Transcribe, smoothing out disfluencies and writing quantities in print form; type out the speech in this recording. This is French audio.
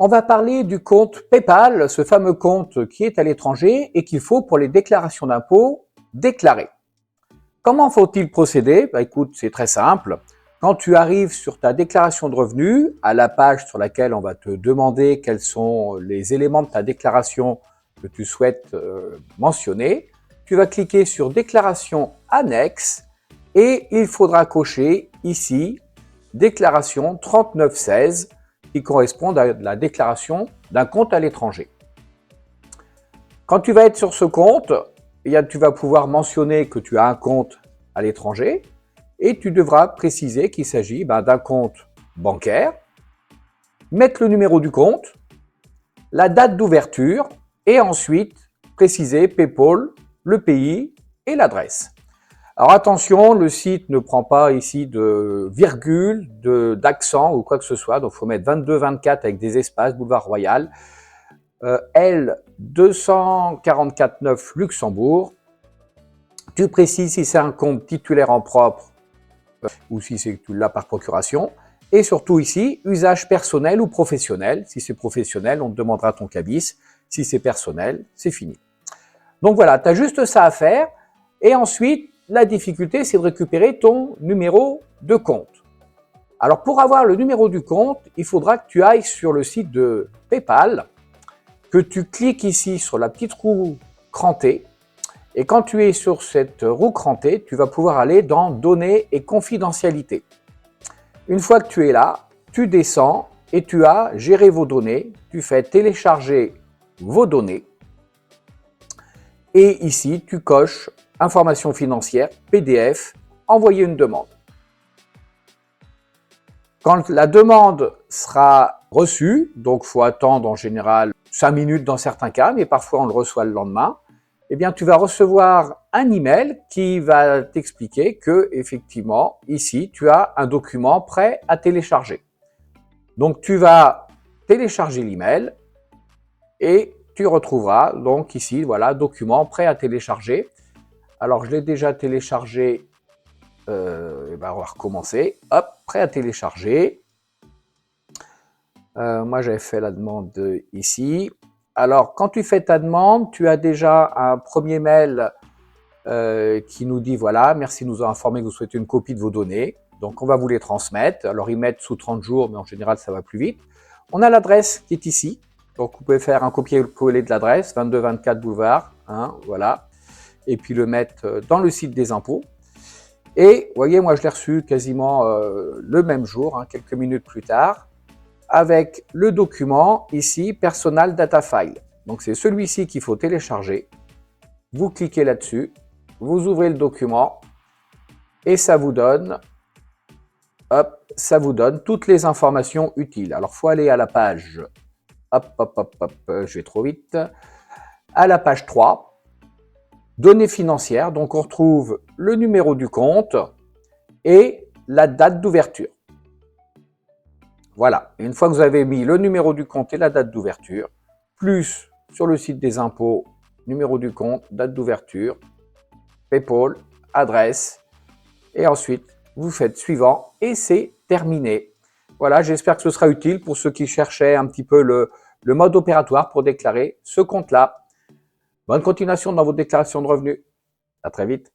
On va parler du compte PayPal, ce fameux compte qui est à l'étranger et qu'il faut pour les déclarations d'impôts déclarer. Comment faut-il procéder? Écoute, c'est très simple. Quand tu arrives sur ta déclaration de revenus, à la page sur laquelle on va te demander quels sont les éléments de ta déclaration que tu souhaites mentionner, tu vas cliquer sur déclaration annexe et il faudra cocher ici déclaration 3916 qui correspond à la déclaration d'un compte à l'étranger. Quand tu vas être sur ce compte, tu vas pouvoir mentionner que tu as un compte à l'étranger et tu devras préciser qu'il s'agit d'un compte bancaire, mettre le numéro du compte, la date d'ouverture et ensuite préciser PayPal, le pays et l'adresse. Alors attention, le site ne prend pas ici de virgule, d'accent ou quoi que ce soit, donc il faut mettre 2224 avec des espaces, boulevard Royal, L 244 9 Luxembourg. Tu précises si c'est un compte titulaire en propre ou si c'est que tu l'as par procuration. Et surtout ici, usage personnel ou professionnel. Si c'est professionnel, on te demandera ton cabis. Si c'est personnel, c'est fini. Donc voilà, tu as juste ça à faire. Et ensuite, la difficulté, c'est de récupérer ton numéro de compte. Alors pour avoir le numéro du compte, il faudra que tu ailles sur le site de PayPal, que tu cliques ici sur la petite roue crantée. Et quand tu es sur cette roue crantée, tu vas pouvoir aller dans Données et confidentialité. Une fois que tu es là, tu descends et tu as Gérer vos données. Tu fais Télécharger vos données. Et ici, tu coches Information financière, PDF, envoyer une demande. Quand la demande sera reçue, donc il faut attendre en général 5 minutes dans certains cas, mais parfois on le reçoit le lendemain, eh bien tu vas recevoir un email qui va t'expliquer que effectivement ici tu as un document prêt à télécharger. Donc tu vas télécharger l'email et tu retrouveras donc ici voilà document prêt à télécharger. Alors je l'ai déjà téléchargé, on va recommencer, hop, prêt à télécharger. Moi j'avais fait la demande ici. Alors quand tu fais ta demande, tu as déjà un premier mail qui nous dit voilà, merci de nous avoir informé que vous souhaitez une copie de vos données. Donc on va vous les transmettre. Alors ils mettent sous 30 jours, mais en général ça va plus vite. On a l'adresse qui est ici. Donc vous pouvez faire un copier-coller de l'adresse, 2224 Boulevard, hein, voilà. Et puis le mettre dans le site des impôts. Et vous voyez, moi je l'ai reçu quasiment le même jour, hein, quelques minutes plus tard, avec le document ici, Personal Data File. Donc c'est celui-ci qu'il faut télécharger. Vous cliquez là-dessus, vous ouvrez le document et ça vous donne, hop, ça vous donne toutes les informations utiles. Alors il faut aller à la page, hop, je vais trop vite, à la page 3. Données financières, donc on retrouve le numéro du compte et la date d'ouverture. Voilà, une fois que vous avez mis le numéro du compte et la date d'ouverture, plus sur le site des impôts, numéro du compte, date d'ouverture, PayPal, adresse, et ensuite vous faites suivant et c'est terminé. Voilà, j'espère que ce sera utile pour ceux qui cherchaient un petit peu le mode opératoire pour déclarer ce compte-là. Bonne continuation dans votre déclaration de revenus. À très vite.